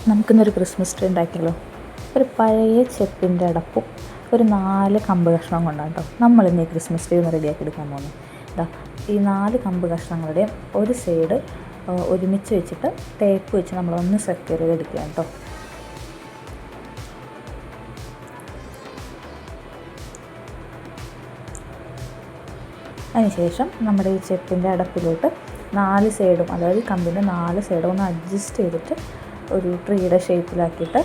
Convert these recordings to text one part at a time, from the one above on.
നമുക്കിന്നൊരു Christmas tree ഉണ്ടാക്കിയല്ലോ. ഒരു പഴയ ചെപ്പിൻ്റെ അടപ്പും ഒരു 4 കമ്പ് കഷ്ണം കൊണ്ടാണ് കേട്ടോ നമ്മളിന്ന് ഈ ക്രിസ്മസ് ട്രീ ഒന്ന് റെഡിയാക്കി എടുക്കാൻ പോകുന്നത്. ഇതാ ഈ 4 കമ്പ് കഷ്ണങ്ങളുടെയും ഒരു സൈഡ് ഒരുമിച്ച് വെച്ചിട്ട് ടേപ്പ് വെച്ച് നമ്മളൊന്ന് സെക്യൂർ ചെയ്തെടുക്കുക കേട്ടോ. അതിനുശേഷം നമ്മുടെ ഈ ചെപ്പിൻ്റെ അടപ്പിലോട്ട് 4 സൈഡും, അതായത് കമ്പിൻ്റെ 4 സൈഡും ഒന്ന് അഡ്ജസ്റ്റ് ചെയ്തിട്ട് ഒരു ട്രീയുടെ ഷേപ്പിലാക്കിയിട്ട്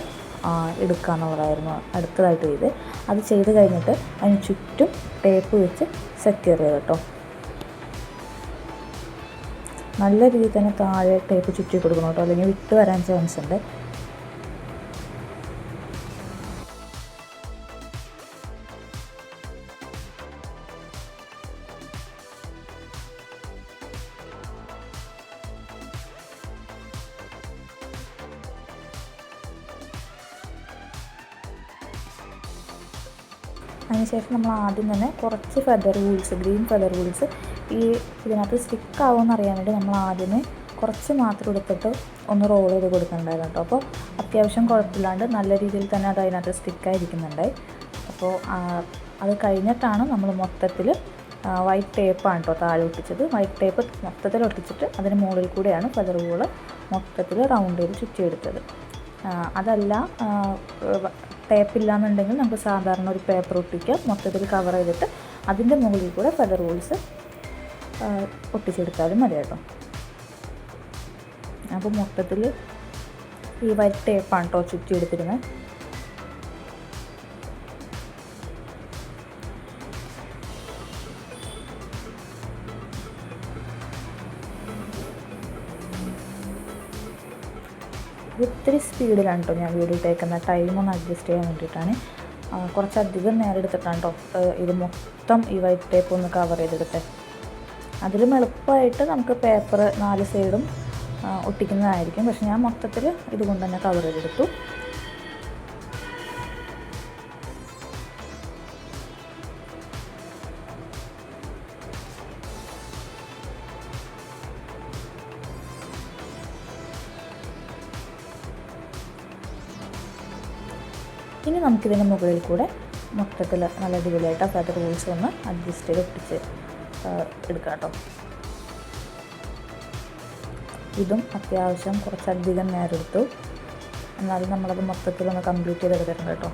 എടുക്കുക എന്നുള്ളതായിരുന്നു അടുത്തതായിട്ട് ചെയ്ത്. അത് ചെയ്ത് കഴിഞ്ഞിട്ട് അതിന് ചുറ്റും ടേപ്പ് വെച്ച് സെക്യൂർ ചെയ്ത് കേട്ടോ. നല്ല രീതിയിൽ തന്നെ താഴെ ടേപ്പ് ചുറ്റി കൊടുക്കണം കേട്ടോ, അല്ലെങ്കിൽ വിട്ട് വരാൻ ചാൻസ് ഉണ്ട്. അതിനുശേഷം നമ്മൾ ആദ്യം തന്നെ കുറച്ച് ഗ്രീൻ ഫെദർ വൂൾസ് ഇതിനകത്ത് സ്റ്റിക്കാവുമെന്ന് അറിയാൻ വേണ്ടി നമ്മൾ ആദ്യമേ കുറച്ച് മാത്രം എടുത്തിട്ട് ഒന്ന് റോൾ ചെയ്ത് കൊടുക്കുന്നുണ്ടായിരുന്നു കേട്ടോ. അപ്പോൾ അത്യാവശ്യം കുഴപ്പമില്ലാണ്ട് നല്ല രീതിയിൽ തന്നെ അത് അതിനകത്ത് സ്റ്റിക്കായിരിക്കുന്നുണ്ടായി. അപ്പോൾ അത് കഴിഞ്ഞിട്ടാണ് നമ്മൾ മൊത്തത്തിൽ വൈറ്റ് ടേപ്പാണ് കേട്ടോ താഴെ ഒട്ടിച്ചത്. വൈറ്റ് ടേപ്പ് മൊത്തത്തിൽ ഒട്ടിച്ചിട്ട് അതിന് മുകളിൽ കൂടെയാണ് ഫെദർ വൂൾ മൊത്തത്തിൽ റൗണ്ട് ചെയ്ത് ചുറ്റിയെടുത്തത്. അതല്ല ടേപ്പില്ല എന്നുണ്ടെങ്കിൽ നമുക്ക് സാധാരണ ഒരു പേപ്പർ ഒട്ടിക്കുക, മൊത്തത്തിൽ കവർ ചെയ്തിട്ട് അതിൻ്റെ മുകളിൽ കൂടെ ഫെദർ വൂൾസ് ഒട്ടിച്ചെടുത്താലും മതി കേട്ടോ. അപ്പോൾ മൊത്തത്തിൽ ഈ വൈറ്റ് ടേപ്പാണ് കേട്ടോ ചുറ്റിയെടുത്തിരുന്നത്. ഒത്തിരി സ്പീഡിലാണ് കേട്ടോ ഞാൻ വീഡിയോ ഇട്ടേക്കുന്നത്. ടൈമൊന്ന് അഡ്ജസ്റ്റ് ചെയ്യാൻ വേണ്ടിയിട്ടാണ്. കുറച്ചധികം നേരം എടുത്തിട്ടാണ് കേട്ടോ ഇത് മൊത്തം ഈ വൈറ്റ് ടേപ്പ് ഒന്ന് കവർ ചെയ്തെടുത്തത്. അതിലും എളുപ്പമായിട്ട് നമുക്ക് പേപ്പർ 4 സൈഡും ഒട്ടിക്കുന്നതായിരിക്കും, പക്ഷെ ഞാൻ മൊത്തത്തിൽ ഇതുകൊണ്ട് തന്നെ കവർ ചെയ്തെടുത്തു. ഇനി നമുക്കിതിൻ്റെ മുകളിൽ കൂടെ മൊത്തത്തിൽ നല്ല അടിപൊളിയായിട്ട് ഫെദർ വൂൾസ് ഒന്ന് അഡ്ജസ്റ്റ് ചെയ്ത് ഒട്ടിച്ച് എടുക്കാം കേട്ടോ. ഇതും അത്യാവശ്യം കുറച്ചധികം നേരം എടുത്തു, എന്നാലും നമ്മളത് മൊത്തത്തിലൊന്ന് കംപ്ലീറ്റ് ചെയ്തെടുത്തിട്ടുണ്ട് കേട്ടോ.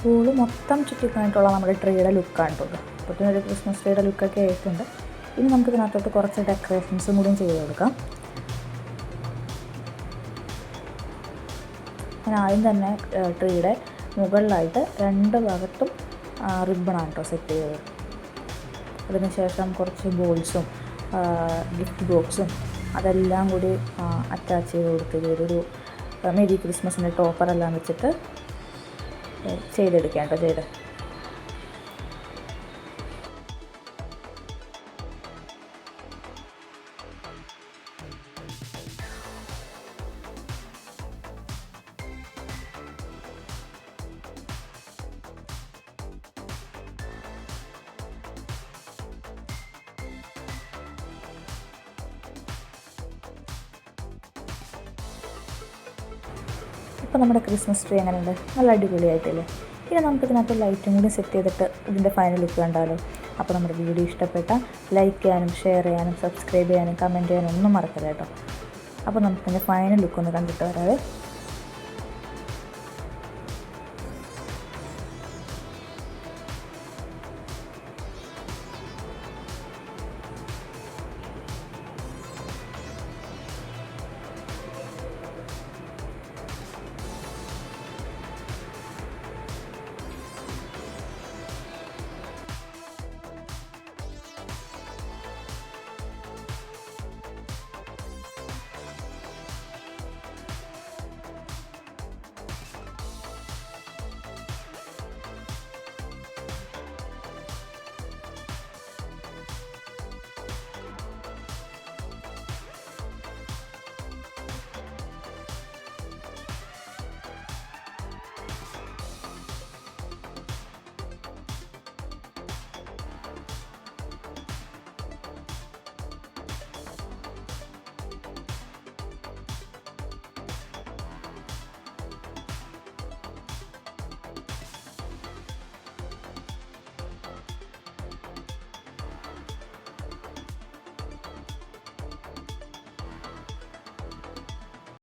പൂള് മൊത്തം ചുറ്റിക്കാനായിട്ടുള്ള നമ്മുടെ ട്രീയുടെ ലുക്കാണ് കേട്ടോ. അപ്പോൾ ഒരു ക്രിസ്മസ് ട്രീയുടെ ലുക്കൊക്കെ ആയിട്ടുണ്ട്. ഇനി നമുക്ക് ഇതിനകത്തോട്ട് കുറച്ച് ഡെക്കറേഷൻസും കൂടിയും ചെയ്ത് കൊടുക്കാം. ഞാൻ ആദ്യം തന്നെ ട്രീയുടെ മുകളിലായിട്ട് 2 ഭാഗത്തും റിബണാണ് കേട്ടോ സെറ്റ് ചെയ്തത്. അതിനുശേഷം കുറച്ച് ബോൾസും ഗിഫ്റ്റ് ബോക്സും അതെല്ലാം കൂടി അറ്റാച്ച് ചെയ്ത് കൊടുത്ത് ഒരു മെരി ക്രിസ്മസിൻ്റെ ടോപ്പറെല്ലാം വെച്ചിട്ട് ചെയ്തെടുക്കാം കേട്ടോ. അപ്പോൾ നമ്മുടെ ക്രിസ്മസ് ട്രീ എങ്ങനെയുണ്ട്? നല്ല അടിപൊളിയായിട്ടില്ലേ? ഇനി നമുക്കിതിനകത്ത് ലൈറ്റും കൂടി സെറ്റ് ചെയ്തിട്ട് ഇതിൻ്റെ ഫൈനൽ ലുക്ക് കണ്ടാലോ? അപ്പോൾ നമ്മുടെ വീഡിയോ ഇഷ്ടപ്പെട്ടാൽ ലൈക്ക് ചെയ്യാനും ഷെയർ ചെയ്യാനും സബ്സ്ക്രൈബ് ചെയ്യാനും കമൻറ്റ് ചെയ്യാനും ഒന്നും മറക്കരുത് കേട്ടോ. അപ്പോൾ നമുക്കിതിൻ്റെ ഫൈനൽ ലുക്ക് ഒന്ന് കണ്ടിട്ട് വരാവേ.